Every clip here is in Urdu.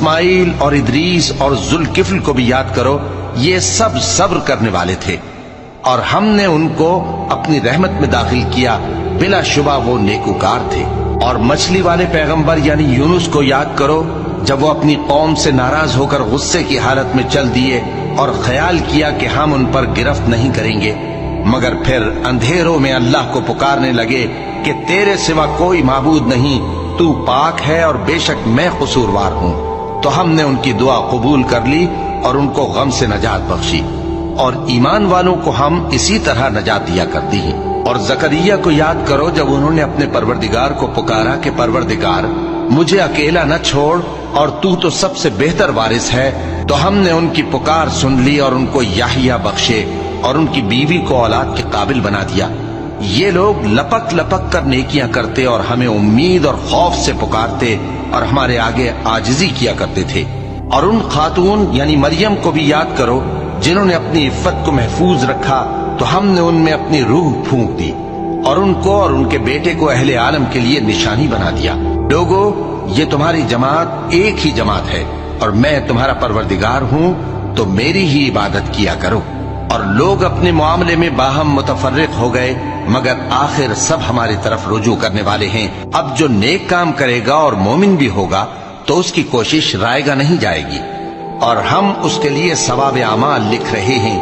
اسماعیل اور ادریس اور ذوالکفل کو بھی یاد کرو، یہ سب صبر کرنے والے تھے اور ہم نے ان کو اپنی رحمت میں داخل کیا، بلا شبہ وہ نیکوکار تھے۔ اور مچھلی والے پیغمبر یعنی یونس کو یاد کرو، جب وہ اپنی قوم سے ناراض ہو کر غصے کی حالت میں چل دیے اور خیال کیا کہ ہم ان پر گرفت نہیں کریں گے، مگر پھر اندھیروں میں اللہ کو پکارنے لگے کہ تیرے سوا کوئی معبود نہیں، تو پاک ہے اور بے شک میں قصوروار ہوں۔ تو ہم نے ان کی دعا قبول کر لی اور ان کو غم سے نجات بخشی، اور ایمان والوں کو ہم اسی طرح نجات دیا کرتی ہیں۔ اور زکریا کو یاد کرو، جب انہوں نے اپنے پروردگار کو پکارا کہ پروردگار مجھے اکیلا نہ چھوڑ اور تو سب سے بہتر وارث ہے، تو ہم نے ان کی پکار سن لی اور ان کو یحییٰ بخشے اور ان کی بیوی کو اولاد کے قابل بنا دیا۔ یہ لوگ لپک لپک کر نیکیاں کرتے اور ہمیں امید اور خوف سے پکارتے اور ہمارے آگے عاجزی کیا کرتے تھے۔ اور ان خاتون یعنی مریم کو بھی یاد کرو، جنہوں نے اپنی عفت کو محفوظ رکھا، تو ہم نے ان میں اپنی روح پھونک دی اور ان کو اور ان کے بیٹے کو اہل عالم کے لیے نشانی بنا دیا۔ لوگو، یہ تمہاری جماعت ایک ہی جماعت ہے اور میں تمہارا پروردگار ہوں، تو میری ہی عبادت کیا کرو۔ اور لوگ اپنے معاملے میں باہم متفرق ہو گئے، مگر آخر سب ہماری طرف رجوع کرنے والے ہیں۔ اب جو نیک کام کرے گا اور مومن بھی ہوگا تو اس کی کوشش رائے گا نہیں جائے گی، اور ہم اس کے لیے ثواب اعمال لکھ رہے ہیں۔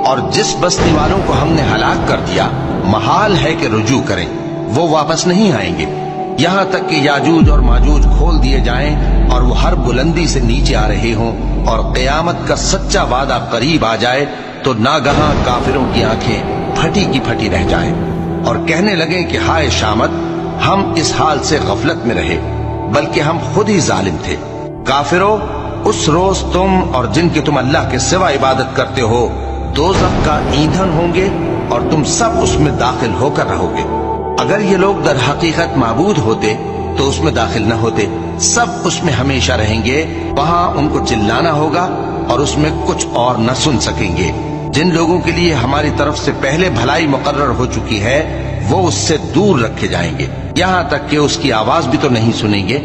اور جس بستی والوں کو ہم نے ہلاک کر دیا، محال ہے کہ رجوع کریں، وہ واپس نہیں آئیں گے، یہاں تک کہ یاجوج اور ماجوج کھول دیے جائیں اور وہ ہر بلندی سے نیچے آ رہے ہوں، اور قیامت کا سچا وعدہ قریب آ جائے تو ناگہاں کافروں کی آنکھیں پھٹی کی پھٹی رہ جائیں اور کہنے لگیں کہ ہائے شامت، ہم اس حال سے غفلت میں رہے، بلکہ ہم خود ہی ظالم تھے۔ کافروں، اس روز تم اور جن کی تم اللہ کے سوا عبادت کرتے ہو دوزخ کا ایندھن ہوں گے اور تم سب اس میں داخل ہو کر رہو گے۔ اگر یہ لوگ در حقیقت معبود ہوتے تو اس میں داخل نہ ہوتے، سب اس میں ہمیشہ رہیں گے، وہاں ان کو چلانا ہوگا اور اس میں کچھ اور نہ سن سکیں گے۔ جن لوگوں کے لیے ہماری طرف سے پہلے بھلائی مقرر ہو چکی ہے وہ اس سے دور رکھے جائیں گے، یہاں تک کہ اس کی آواز بھی تو نہیں سنیں گے،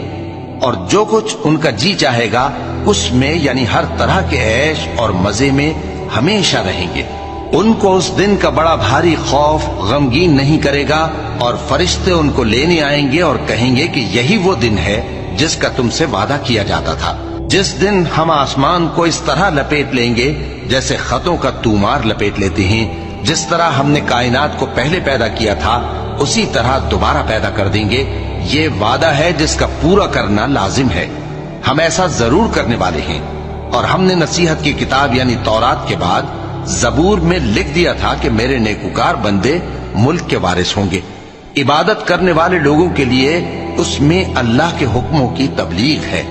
اور جو کچھ ان کا جی چاہے گا اس میں یعنی ہر طرح کے عیش اور مزے میں ہمیشہ رہیں گے۔ ان کو اس دن کا بڑا بھاری خوف غمگین نہیں کرے گا، اور فرشتے ان کو لینے آئیں گے اور کہیں گے کہ یہی وہ دن ہے جس کا تم سے وعدہ کیا جاتا تھا، جس دن ہم آسمان کو اس طرح لپیٹ لیں گے جیسے خطوں کا تومار لپیٹ لیتے ہیں۔ جس طرح ہم نے کائنات کو پہلے پیدا کیا تھا اسی طرح دوبارہ پیدا کر دیں گے۔ یہ وعدہ ہے جس کا پورا کرنا لازم ہے، ہم ایسا ضرور کرنے والے ہیں۔ اور ہم نے نصیحت کی کتاب یعنی تورات کے بعد زبور میں لکھ دیا تھا کہ میرے نیکوکار بندے ملک کے وارث ہوں گے۔ عبادت کرنے والے لوگوں کے لیے اس میں اللہ کے حکموں کی تبلیغ ہے۔